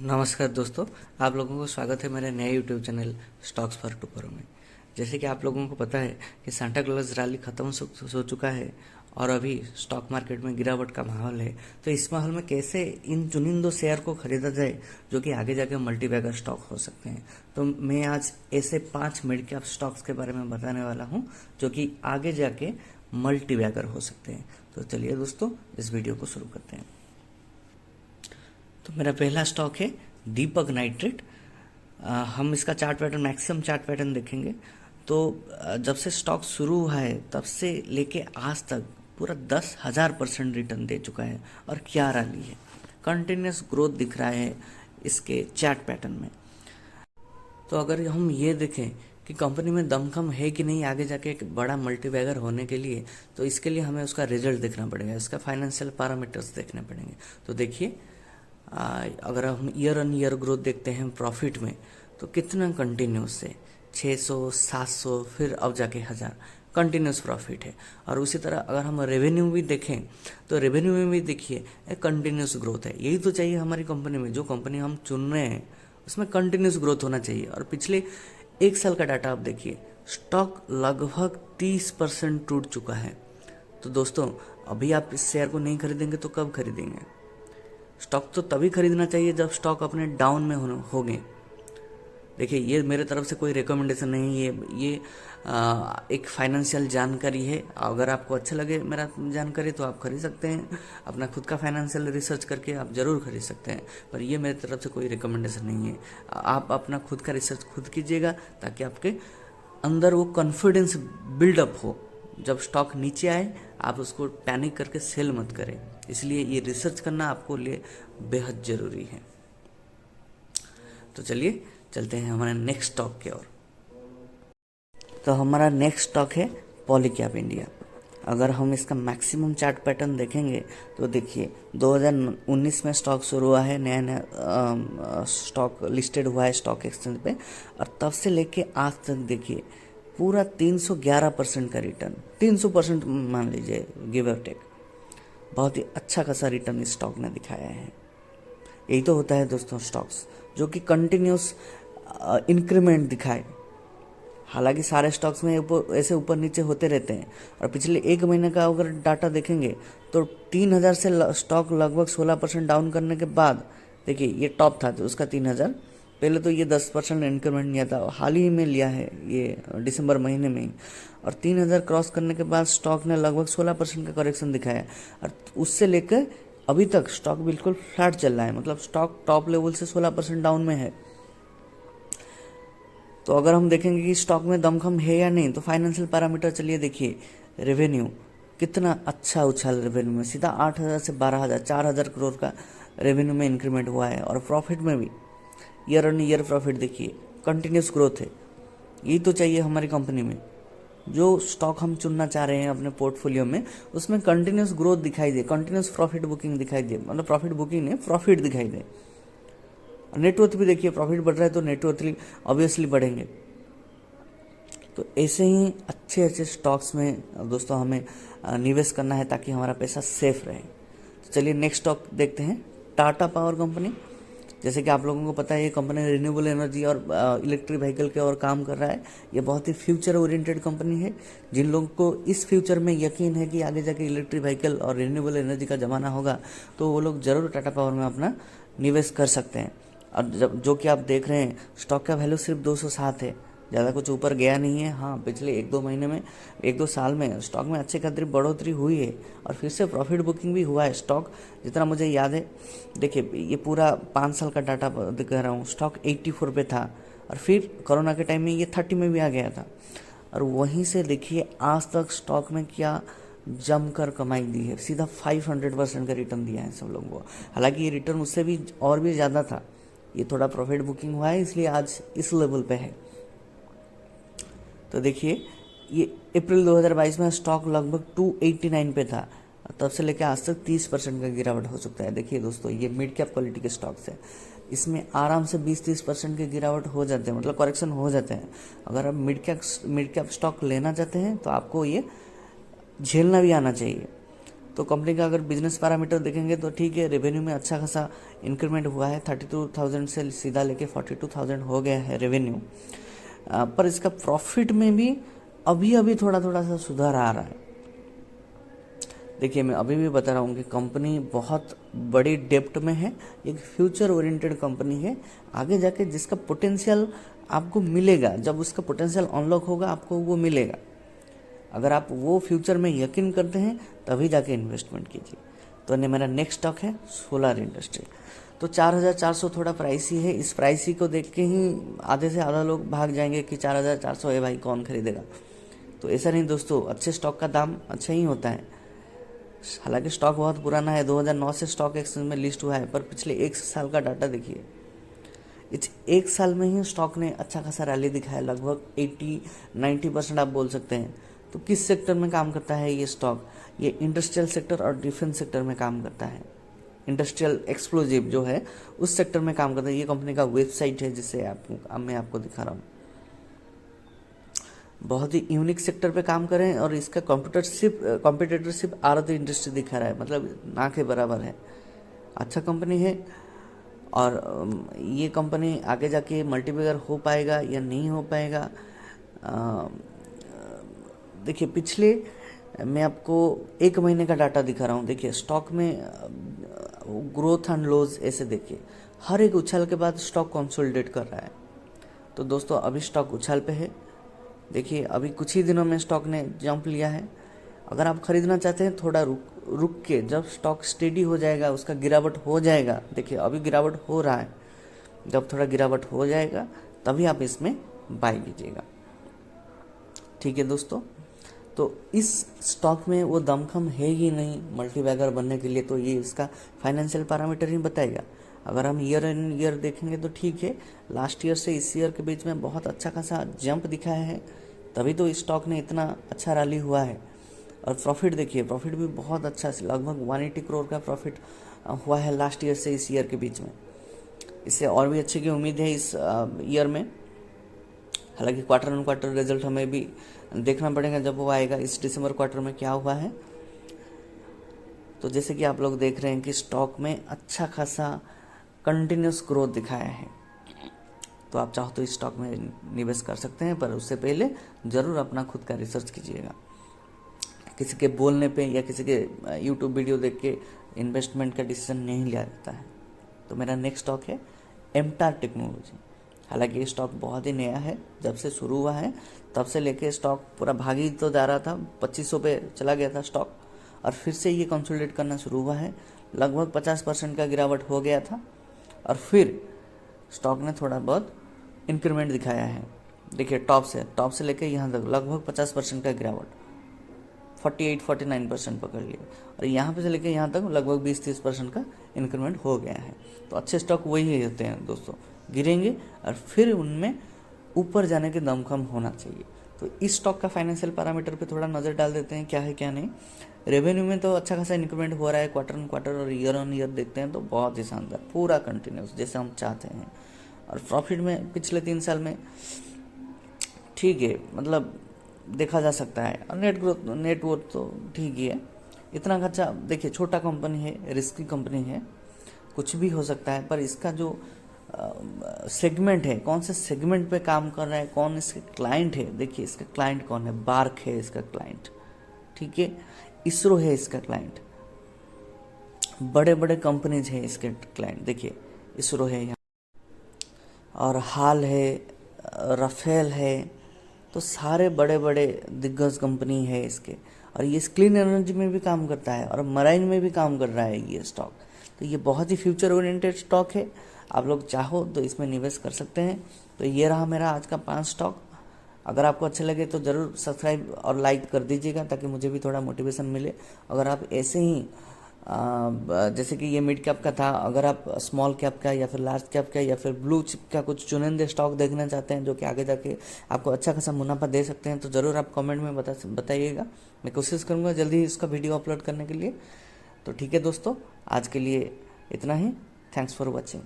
नमस्कार दोस्तों, आप लोगों को स्वागत है मेरे नए यूट्यूब चैनल स्टॉक्स फॉर टुकड़ों में। जैसे कि आप लोगों को पता है कि सांता क्लॉज रैली ख़त्म हो चुका है और अभी स्टॉक मार्केट में गिरावट का माहौल है। तो इस माहौल में कैसे इन चुनिंदो शेयर को खरीदा जाए जो कि आगे जाके मल्टीबैगर स्टॉक हो सकते हैं। तो मैं आज ऐसे 5 मिड कैप स्टॉक्स के बारे में बताने वाला हूँ जो कि आगे जाके मल्टीबैगर हो सकते हैं। तो चलिए दोस्तों, इस वीडियो को शुरू करते हैं। तो मेरा पहला स्टॉक है दीपक नाइट्रेट। हम इसका chart pattern, maximum chart pattern देखेंगे तो जब से स्टॉक शुरू हुआ है तब से लेके आज तक पूरा 10,000% रिटर्न दे चुका है और क्या रैली है, कंटिन्यूस ग्रोथ दिख रहा है इसके चार्ट पैटर्न में। तो अगर हम ये देखें कि कंपनी में दमखम है कि नहीं आगे जाके एक बड़ा मल्टीबैगर होने के लिए, तो इसके लिए हमें उसका रिजल्ट देखना पड़ेगा, इसका फाइनेंशियल पैरामीटर्स देखने पड़ेंगे। तो देखिए, अगर हम ईयर ऑन ईयर ग्रोथ देखते हैं प्रॉफिट में, तो कितना कंटिन्यूस है, 600, 700, फिर अब जाके 1000 कंटिन्यूस प्रॉफिट है। और उसी तरह अगर हम रेवेन्यू भी देखें तो रेवेन्यू में भी देखिए एक कंटिन्यूस ग्रोथ है। यही तो चाहिए हमारी कंपनी में, जो कंपनी हम चुन रहे हैं उसमें कंटिन्यूस ग्रोथ होना चाहिए। और पिछले 1 साल का डाटा आप देखिए, स्टॉक लगभग 30% टूट चुका है। तो दोस्तों, अभी आप इस शेयर को नहीं खरीदेंगे तो कब खरीदेंगे? स्टॉक तो तभी खरीदना चाहिए जब स्टॉक अपने डाउन में होंगे। देखिए, ये मेरे तरफ से कोई रिकमेंडेशन नहीं है, ये एक फाइनेंशियल जानकारी है। अगर आपको अच्छा लगे मेरा जानकारी तो आप खरीद सकते हैं, अपना खुद का फाइनेंशियल रिसर्च करके आप ज़रूर खरीद सकते हैं, पर ये मेरे तरफ से कोई रिकमेंडेशन नहीं है। आप अपना खुद का रिसर्च खुद कीजिएगा ताकि आपके अंदर वो कॉन्फिडेंस बिल्डअप हो। जब स्टॉक नीचे आए आप उसको पैनिक करके सेल मत करें, इसलिए ये रिसर्च करना आपको लिए बेहद ज़रूरी है। तो चलिए चलते हैं हमारे नेक्स्ट स्टॉक की ओर। तो हमारा नेक्स्ट स्टॉक है पॉलीकैब इंडिया। अगर हम इसका मैक्सिमम चार्ट पैटर्न देखेंगे तो देखिए, 2019 में स्टॉक शुरू हुआ है, नया नया स्टॉक लिस्टेड हुआ है स्टॉक एक्सचेंज पे, और तब से लेके आज तक देखिए पूरा 311% का रिटर्न, 300% मान लीजिए गिव और टेक, बहुत ही अच्छा खासा रिटर्न इस स्टॉक ने दिखाया है। यही तो होता है दोस्तों स्टॉक्स जो कि कंटिन्यूस इंक्रीमेंट दिखाए। हालांकि सारे स्टॉक्स में ऐसे ऊपर नीचे होते रहते हैं, और पिछले 1 महीने का अगर डाटा देखेंगे तो 3000 से स्टॉक लगभग 16% डाउन करने के बाद देखिए ये टॉप था, तो उसका 3000 पहले तो ये 10% इंक्रीमेंट लिया था, हाल ही में लिया है ये दिसंबर महीने में ही, और 3000 क्रॉस करने के बाद स्टॉक ने लगभग 16% का करेक्शन दिखाया, और उससे लेकर अभी तक स्टॉक बिल्कुल फ्लैट चल रहा है, मतलब स्टॉक टॉप लेवल से 16% डाउन में है। तो अगर हम देखेंगे कि स्टॉक में दमखम है या नहीं, तो फाइनेंशियल पैरामीटर चलिए देखिए, रेवेन्यू कितना अच्छा उछाल रेवेन्यू में, सीधा 8000 से 12000, 4000 करोड़ का रेवेन्यू में इंक्रीमेंट हुआ है। और प्रॉफिट में भी ईयर ऑन ईयर प्रॉफिट देखिए, कंटिन्यूस ग्रोथ है। यही तो चाहिए हमारी कंपनी में, जो स्टॉक हम चुनना चाह रहे हैं अपने पोर्टफोलियो में, उसमें कंटिन्यूस ग्रोथ दिखाई दे, कंटिन्यूस प्रॉफिट बुकिंग दिखाई दे, मतलब प्रॉफिट बुकिंग नहीं, प्रॉफिट दिखाई दे। नेटवर्थ भी देखिए, प्रॉफिट बढ़ रहा है तो नेटवर्थ ऑब्वियसली बढ़ेंगे। तो ऐसे ही अच्छे अच्छे स्टॉक्स में दोस्तों हमें निवेश करना है ताकि हमारा पैसा सेफ रहे। तो चलिए नेक्स्ट स्टॉक देखते हैं, टाटा पावर कंपनी। जैसे कि आप लोगों को पता है, ये कंपनी रिन्यूएबल एनर्जी और इलेक्ट्रिक व्हीकल के और काम कर रहा है। ये बहुत ही फ्यूचर ओरिएंटेड कंपनी है। जिन लोगों को इस फ्यूचर में यकीन है कि आगे जाके इलेक्ट्रिक व्हीकल और रिन्यूएबल एनर्जी का ज़माना होगा, तो वो लोग ज़रूर टाटा पावर में अपना निवेश कर सकते हैं। और जो कि आप देख रहे हैं, स्टॉक का वैल्यू सिर्फ 207 है, ज़्यादा कुछ ऊपर गया नहीं है। हाँ, पिछले 1-2 महीने में, 1-2 साल में स्टॉक में अच्छे खातिर बढ़ोतरी हुई है, और फिर से प्रॉफिट बुकिंग भी हुआ है। स्टॉक जितना मुझे याद है, देखिए ये पूरा 5 साल का डाटा दिखा रहा हूँ, स्टॉक 84 पे था, और फिर कोरोना के टाइम में ये 30 में भी आ गया था, और वहीं से देखिए आज तक स्टॉक में क्या जमकर कमाई दी है, सीधा 500% का रिटर्न दिया है सब लोगों को। हालांकि ये रिटर्न उससे भी और भी ज़्यादा था, ये थोड़ा प्रॉफिट बुकिंग हुआ है इसलिए आज इस लेवल पे है। तो देखिए, ये अप्रैल 2022 में स्टॉक लगभग 289 पे था, तब से लेकर आज तक 30% का गिरावट हो चुका है। देखिए दोस्तों, ये मिड कैप क्वालिटी के स्टॉक्स है, इसमें आराम से 20-30% के गिरावट हो जाते हैं, मतलब करेक्शन हो जाते हैं। अगर आप मिड कैप स्टॉक लेना चाहते हैं तो आपको ये झेलना भी आना चाहिए। तो कंपनी का अगर बिजनेस पैरामीटर देखेंगे तो ठीक है, रेवेन्यू में अच्छा खासा इंक्रीमेंट हुआ है, 32,000 से सीधा लेके 42,000 हो गया है रेवेन्यू। पर इसका प्रॉफिट में भी अभी अभी थोड़ा थोड़ा सा सुधार आ रहा है। देखिए, मैं अभी भी बता रहा हूँ कि कंपनी बहुत बड़ी डेप्ट में है, एक फ्यूचर ओरिएंटेड कंपनी है, आगे जाके जिसका पोटेंशियल आपको मिलेगा, जब उसका पोटेंशियल अनलॉक होगा आपको वो मिलेगा। अगर आप वो फ्यूचर में यकीन करते हैं तभी जाके इन्वेस्टमेंट कीजिए। तो मेरा नेक्स्ट स्टॉक है सोलर इंडस्ट्री। तो 4,400 थोड़ा प्राइसी है। इस प्राइसी को देख के ही आधे से आधा लोग भाग जाएंगे कि 4,400 है भाई, कौन खरीदेगा। तो ऐसा नहीं दोस्तों, अच्छे स्टॉक का दाम अच्छा ही होता है। हालांकि स्टॉक बहुत पुराना है, 2009 से स्टॉक एक्सचेंज में लिस्ट हुआ है, पर पिछले 1 साल का डाटा देखिए। इस 1 साल में ही स्टॉक ने अच्छा खासा रैली दिखाया, लगभग 80-90% आप बोल सकते हैं। तो किस सेक्टर में काम करता है ये स्टॉक? ये इंडस्ट्रियल सेक्टर और डिफेंस सेक्टर में काम करता है। इंडस्ट्रियल एक्सप्लोजिव जो है उस सेक्टर में काम करता है। ये कंपनी का वेबसाइट है जिसे मैं आपको दिखा रहा हूँ। बहुत ही यूनिक सेक्टर पे काम कर रहे हैं और इसका कॉम्पिटिटरशिप आरती इंडस्ट्री दिखा रहा है, मतलब ना के बराबर है। अच्छा कंपनी है और ये कंपनी आगे जाके मल्टीबैगर हो पाएगा या नहीं हो पाएगा। देखिए, पिछले मैं आपको 1 महीने का डाटा दिखा रहा हूँ। देखिए, स्टॉक में ग्रोथ एंड लोज ऐसे देखिए, हर एक उछाल के बाद स्टॉक कंसोलिडेट कर रहा है। तो दोस्तों, अभी स्टॉक उछाल पे है। देखिए, अभी कुछ ही दिनों में स्टॉक ने जंप लिया है। अगर आप खरीदना चाहते हैं, थोड़ा रुक के, जब स्टॉक स्टेडी हो जाएगा, उसका गिरावट हो जाएगा। देखिए, अभी गिरावट हो रहा है, जब थोड़ा गिरावट हो जाएगा तभी आप इसमें बाय कीजिएगा। ठीक है दोस्तों, तो इस स्टॉक में वो दमखम है ही नहीं मल्टीबैगर बनने के लिए, तो ये इसका फाइनेंशियल पैरामीटर ही बताएगा। अगर हम ईयर एंड ईयर देखेंगे तो ठीक है, लास्ट ईयर से इस ईयर के बीच में बहुत अच्छा खासा जंप दिखाया है, तभी तो इस स्टॉक ने इतना अच्छा रैली हुआ है। और प्रॉफिट देखिए, प्रॉफिट भी बहुत अच्छा है, लगभग 180 करोड़ का प्रॉफिट हुआ है लास्ट ईयर से इस ईयर के बीच में। इससे और भी अच्छे की उम्मीद है इस ईयर में। हालांकि क्वार्टर ऑन क्वार्टर रिजल्ट हमें भी देखना पड़ेगा जब वो आएगा, इस दिसंबर क्वार्टर में क्या हुआ है। तो जैसे कि आप लोग देख रहे हैं कि स्टॉक में अच्छा खासा कंटिन्यूस ग्रोथ दिखाया है। तो आप चाहो तो इस स्टॉक में निवेश कर सकते हैं, पर उससे पहले ज़रूर अपना खुद का रिसर्च कीजिएगा। किसी के बोलने पे या किसी के यूट्यूब वीडियो देख के इन्वेस्टमेंट का डिसीजन नहीं लिया जाता है। तो मेरा नेक्स्ट स्टॉक है एमटार टेक्नोलॉजी। हालांकि ये स्टॉक बहुत ही नया है, जब से शुरू हुआ है तब से लेके स्टॉक पूरा भागी तो जा रहा था, 2500 पे चला गया था स्टॉक, और फिर से ये कंसोलिडेट करना शुरू हुआ है। लगभग 50% का गिरावट हो गया था और फिर स्टॉक ने थोड़ा बहुत इंक्रीमेंट दिखाया है। देखिए, टॉप से लेके यहाँ तक लगभग 50% का गिरावट, 48-49% पकड़ लिया, और यहाँ पे से लेके यहाँ तक लगभग 20-30% का इंक्रीमेंट हो गया है। तो अच्छे स्टॉक वही होते हैं दोस्तों, गिरेंगे और फिर उनमें ऊपर जाने के दमखम होना चाहिए। तो इस स्टॉक का फाइनेंशियल पैरामीटर पे थोड़ा नज़र डाल देते हैं, क्या है क्या नहीं। रेवेन्यू में तो अच्छा खासा इंक्रीमेंट हो रहा है, क्वार्टर ऑन क्वार्टर और ईयर ऑन ईयर देखते हैं तो बहुत ही शानदार, पूरा कंटिन्यूस जैसे हम चाहते हैं। और प्रॉफिट में पिछले 3 साल में ठीक है, मतलब देखा जा सकता है। और नेटवर्थ तो ठीक ही है, इतना खर्चा। देखिए, छोटा कंपनी है, रिस्की कंपनी है, कुछ भी हो सकता है, पर इसका जो सेगमेंट है, कौन से सेगमेंट पे काम कर रहा है, कौन इसके क्लाइंट है। देखिए, इसका क्लाइंट कौन है? बार्क है इसका क्लाइंट, ठीक है, इसरो है इसका क्लाइंट, बड़े बड़े कंपनीज है इसके क्लाइंट। देखिए, इसरो है यहाँ, और हाल है, राफेल है, तो सारे बड़े बड़े दिग्गज कंपनी है इसके। और ये क्लीन एनर्जी में भी काम करता है और मराइन में भी काम कर रहा है ये स्टॉक। तो ये बहुत ही फ्यूचर ओरिएंटेड स्टॉक है, आप लोग चाहो तो इसमें निवेश कर सकते हैं। तो ये रहा मेरा आज का 5 स्टॉक। अगर आपको अच्छे लगे तो ज़रूर सब्सक्राइब और लाइक कर दीजिएगा, ताकि मुझे भी थोड़ा मोटिवेशन मिले। अगर आप ऐसे ही जैसे कि ये मिड कैप का था, अगर आप स्मॉल कैप का या फिर लार्ज कैप का या फिर ब्लू चिप का कुछ चुनिंदे स्टॉक देखना चाहते हैं जो कि आगे जाके आपको अच्छा खासा मुनाफा दे सकते हैं, तो ज़रूर आप कमेंट में बताइएगा। मैं कोशिश करूँगा जल्दी ही इसका वीडियो अपलोड करने के लिए। तो ठीक है दोस्तों, आज के लिए इतना ही। Thanks for watching.